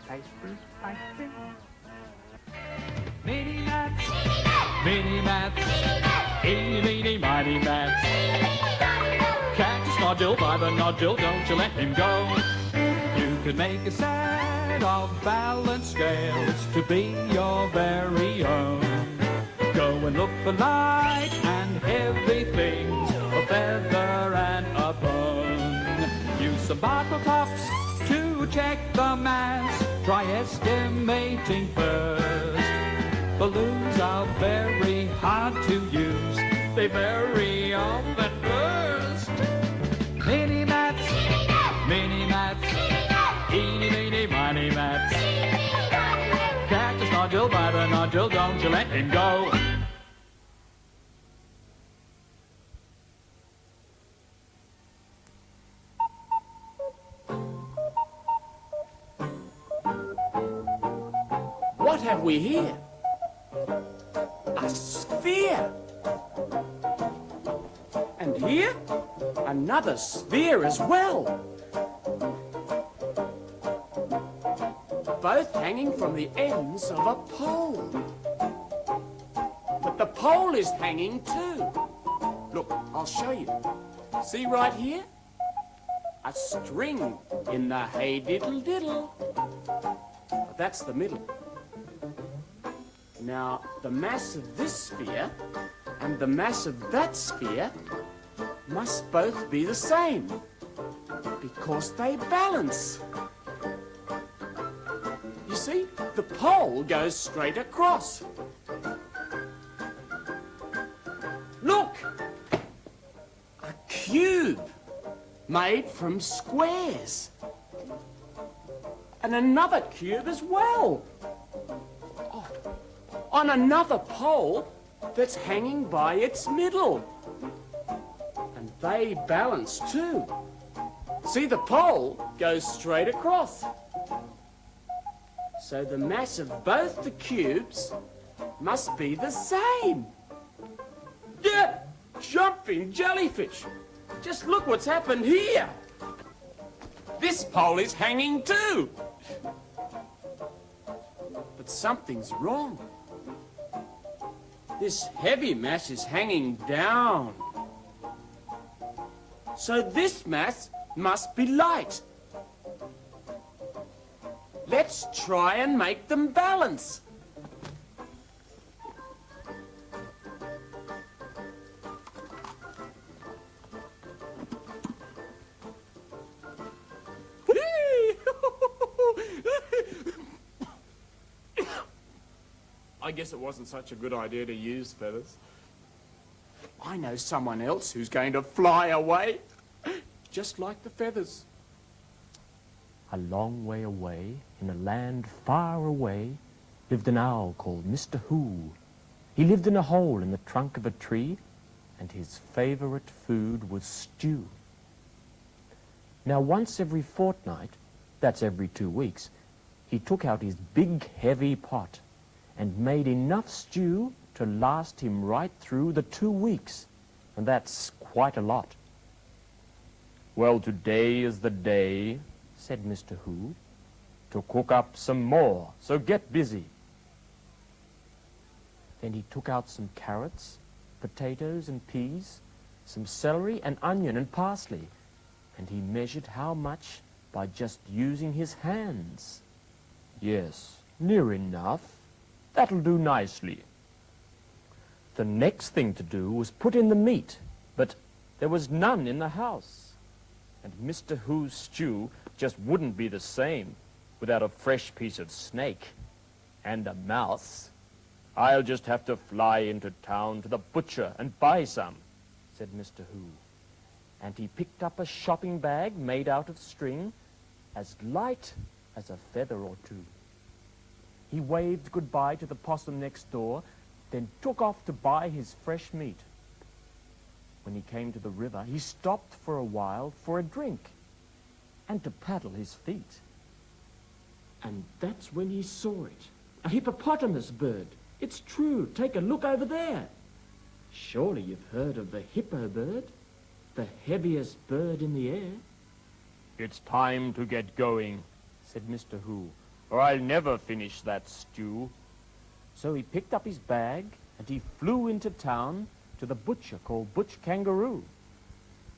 pastry, pastry. Mini-mats, mini-mats, eeny, meeny, miny mats. Catch a nodule by the nodule, don't you let him go. You can make a set of balance scales to be your very own. Go and look for light and heavy things, a feather and a bone. Use some bottle tops to check the mass, try estimating first. Balloons are very hard to use, they very often burst. Mini-mats, mini-mats, eeny, meeny, miny mats. Catch a nodule by the nodule, don't you let him go. What have we here? A sphere. And here, another sphere as well. Both hanging from the ends of a pole. But the pole is hanging too. Look, I'll show you. See right here? A string in the hey diddle diddle. But that's the middle. Now, the mass of this sphere and the mass of that sphere must both be the same because they balance. You see, the pole goes straight across. Look! A cube made from squares. And another cube as well. On another pole that's hanging by its middle. And they balance too. See, the pole goes straight across. So the mass of both the cubes must be the same. Yeah, jumping jellyfish. Just look what's happened here. This pole is hanging too. But something's wrong. This heavy mass is hanging down. So this mass must be light. Let's try and make them balance. I guess it wasn't such a good idea to use feathers. I know someone else who's going to fly away, just like the feathers. A long way away, in a land far away, lived an owl called Mr. Who. He lived in a hole in the trunk of a tree, and his favorite food was stew. Now, once every fortnight, that's every 2 weeks, he took out his big, heavy pot and made enough stew to last him right through the 2 weeks. And that's quite a lot. Well, today is the day, said Mr. Who, to cook up some more, so get busy. Then he took out some carrots, potatoes and peas, some celery and onion and parsley, and he measured how much by just using his hands. Yes, near enough. That'll do nicely. The next thing to do was put in the meat, but there was none in the house. And Mr. Who's stew just wouldn't be the same without a fresh piece of snake and a mouse. I'll just have to fly into town to the butcher and buy some, said Mr. Who. And he picked up a shopping bag made out of string, as light as a feather or two. He waved goodbye to the possum next door, then took off to buy his fresh meat. When he came to the river, he stopped for a while for a drink and to paddle his feet. And that's when he saw it, a hippopotamus bird. It's true, take a look over there. Surely you've heard of the hippo bird, the heaviest bird in the air. It's time to get going, said Mr. Who. or I'll never finish that stew." So he picked up his bag and he flew into town to the butcher called Butch Kangaroo.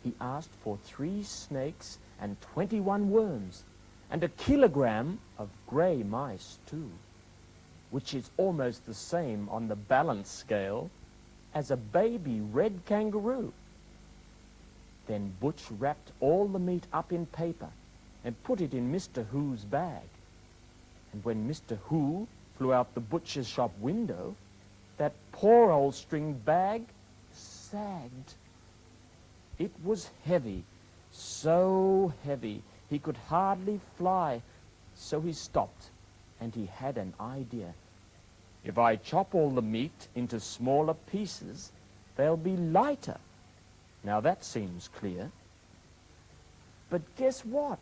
He asked for 3 snakes and 21 worms and a kilogram of grey mice too, which is almost the same on the balance scale as a baby red kangaroo. Then Butch wrapped all the meat up in paper and put it in Mr. Who's bag. And when Mr. Who flew out the butcher's shop window, that poor old string bag sagged. It was heavy, so heavy he could hardly fly. So he stopped, and he had an idea. If I chop all the meat into smaller pieces, they'll be lighter. Now that seems clear. But guess what?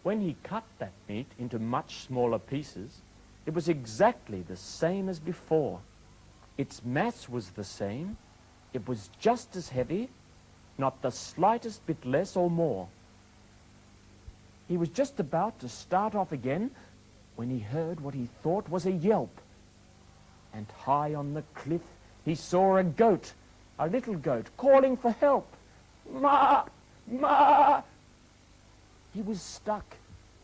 When he cut that meat into much smaller pieces, it was exactly the same as before. Its mass was the same. It was just as heavy, not the slightest bit less or more. He was just about to start off again when he heard what he thought was a yelp. And high on the cliff he saw a goat, a little goat, calling for help. "Ma! Ma!" He was stuck,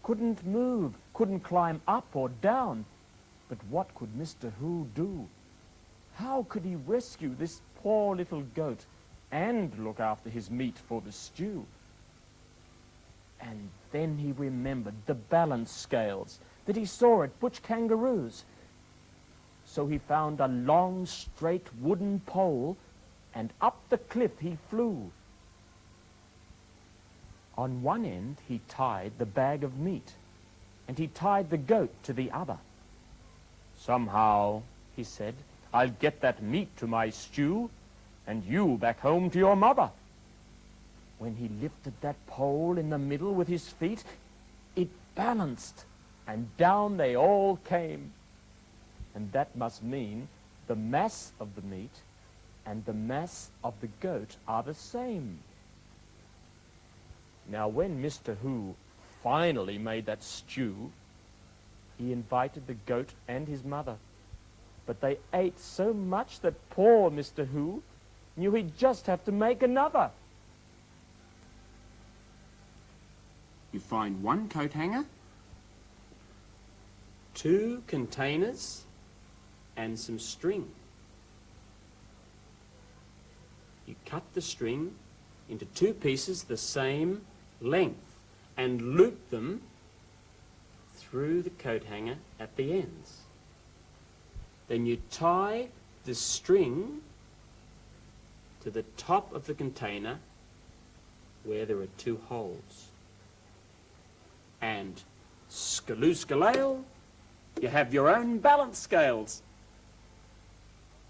couldn't move, couldn't climb up or down. But what could Mr. Who do? How could he rescue this poor little goat and look after his meat for the stew? And then he remembered the balance scales that he saw at Butch Kangaroo's. So he found a long, straight wooden pole, and up the cliff he flew. On one end he tied the bag of meat, and he tied the goat to the other. "Somehow," he said, "I'll get that meat to my stew, and you back home to your mother." When he lifted that pole in the middle with his feet, it balanced, and down they all came. And that must mean the mass of the meat and the mass of the goat are the same. Now, when Mr. Who finally made that stew, he invited the goat and his mother. But they ate so much that poor Mr. Who knew he'd just have to make another. You find 1 coat hanger, 2 containers, and some string. You cut the string into 2 pieces the same length and loop them through the coat hanger at the ends. Then you tie the string to the top of the container where there are 2 holes. And skaloo-skalale, you have your own balance scales.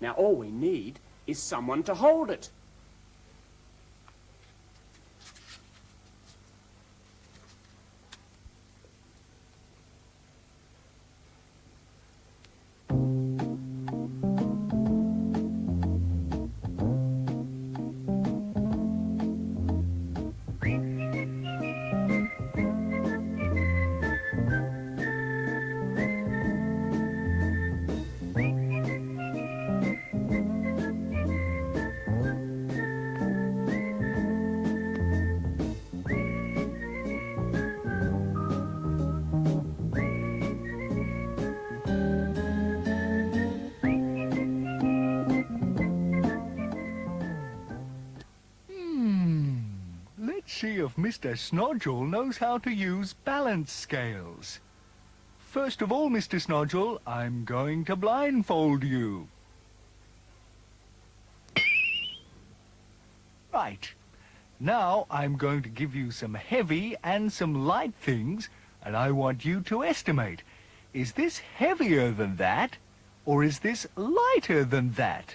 Now all we need is someone to hold it. Let's see if Mr. Snodgle knows how to use balance scales. First of all, Mr. Snodgle, I'm going to blindfold you. Right. Now I'm going to give you some heavy and some light things, and I want you to estimate. Is this heavier than that, or is this lighter than that?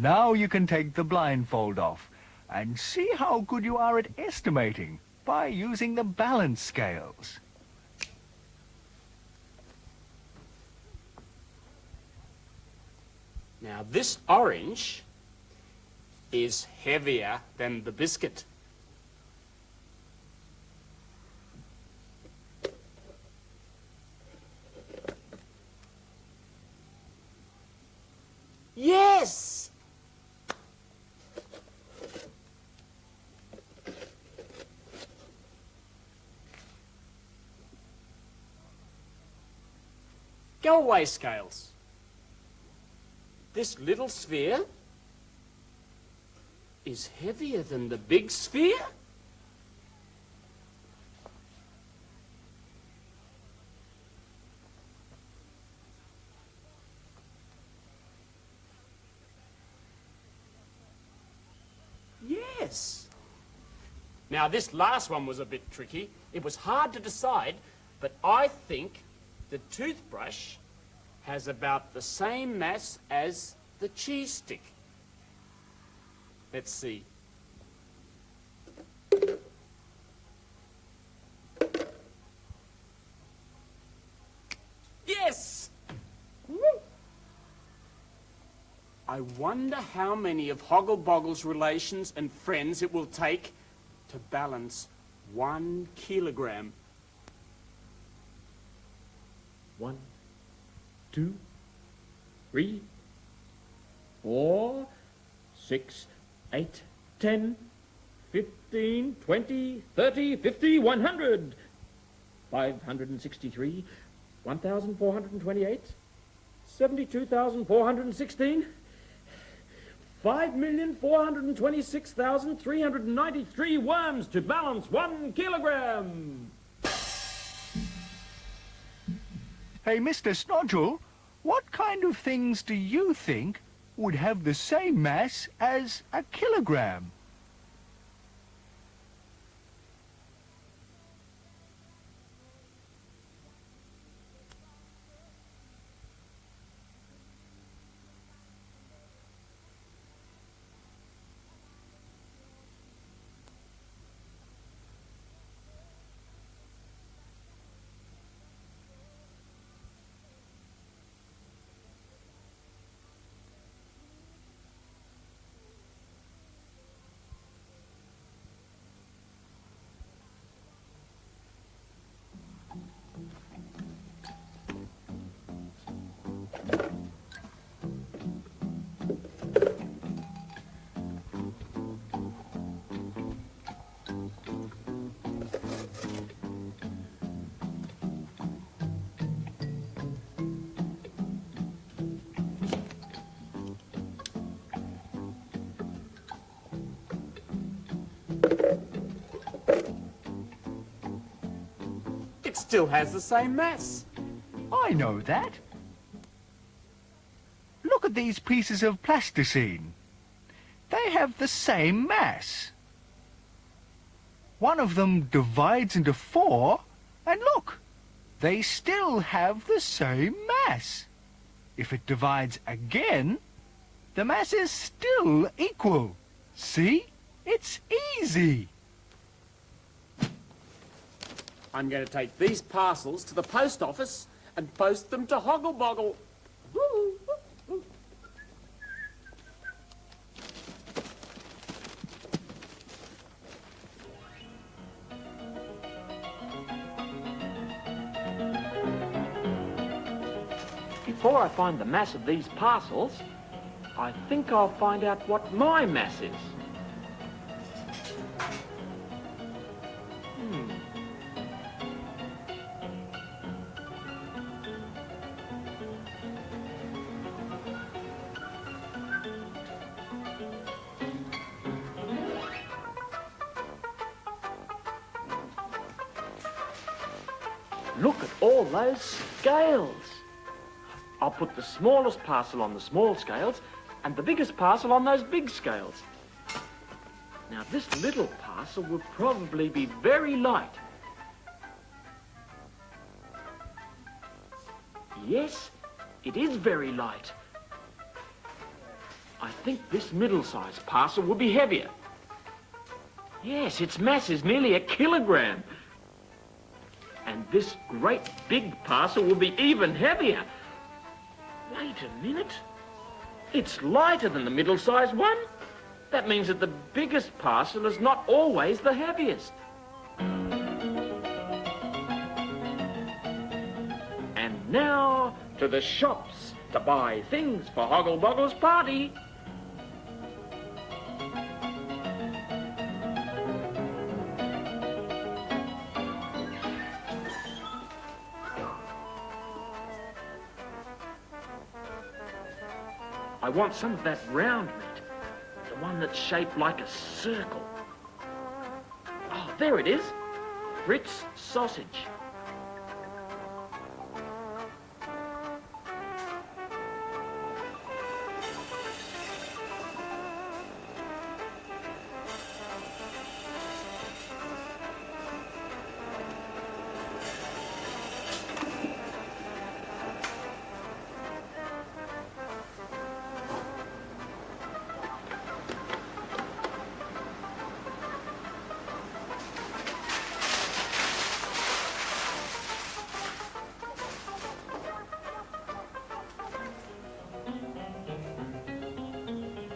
Now you can take the blindfold off and see how good you are at estimating by using the balance scales. Now this orange is heavier than the biscuit. Yes! Go away, scales. This little sphere is heavier than the big sphere? Yes. Now, this last one was a bit tricky. It was hard to decide, but I think the toothbrush has about the same mass as the cheese stick. Let's see. Yes! Woo! I wonder how many of Hoggle-Boggle's relations and friends it will take to balance 1 kilogram. 1, 2, 3, 4, 6, 8, 10, 15, 20, 30, 50, 100, 563, 1,428, 72,416, 5,426,393 worms to balance 1 kilogram. Hey, Mr. Snodule, what kind of things do you think would have the same mass as a kilogram? It still has the same mass. I know that. Look at these pieces of plasticine. They have the same mass. One of them divides into 4, and look, they still have the same mass. If it divides again, the mass is still equal. See? It's easy. I'm going to take these parcels to the post office and post them to Hoggle-Boggle. Woo! Before I find the mass of these parcels, I think I'll find out what my mass is. Look at all those scales. I'll put the smallest parcel on the small scales and the biggest parcel on those big scales. Now this little parcel will probably be very light. Yes, it is very light. I think this middle-sized parcel will be heavier. Yes, its mass is nearly 1 kilogram. And this great big parcel will be even heavier. Wait a minute. It's lighter than the middle-sized one. That means that the biggest parcel is not always the heaviest. And now to the shops to buy things for Hoggle Boggle's party. I want some of that round meat, the one that's shaped like a circle. Oh, there it is. Fritz sausage.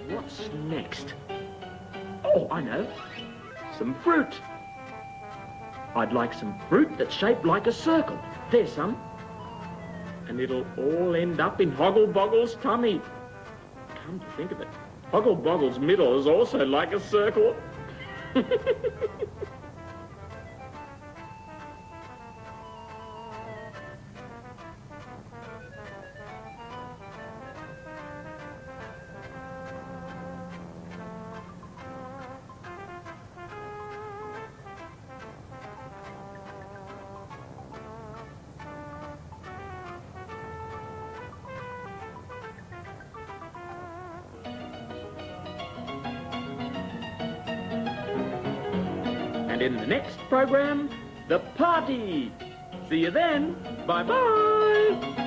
What's next? Oh, I know. Some fruit. I'd like some fruit that's shaped like a circle. There's some. And it'll all end up in Hoggle Boggle's tummy. Come to think of it, Hoggle Boggle's middle is also like a circle. And in the next program, the party. See you then. Bye-bye.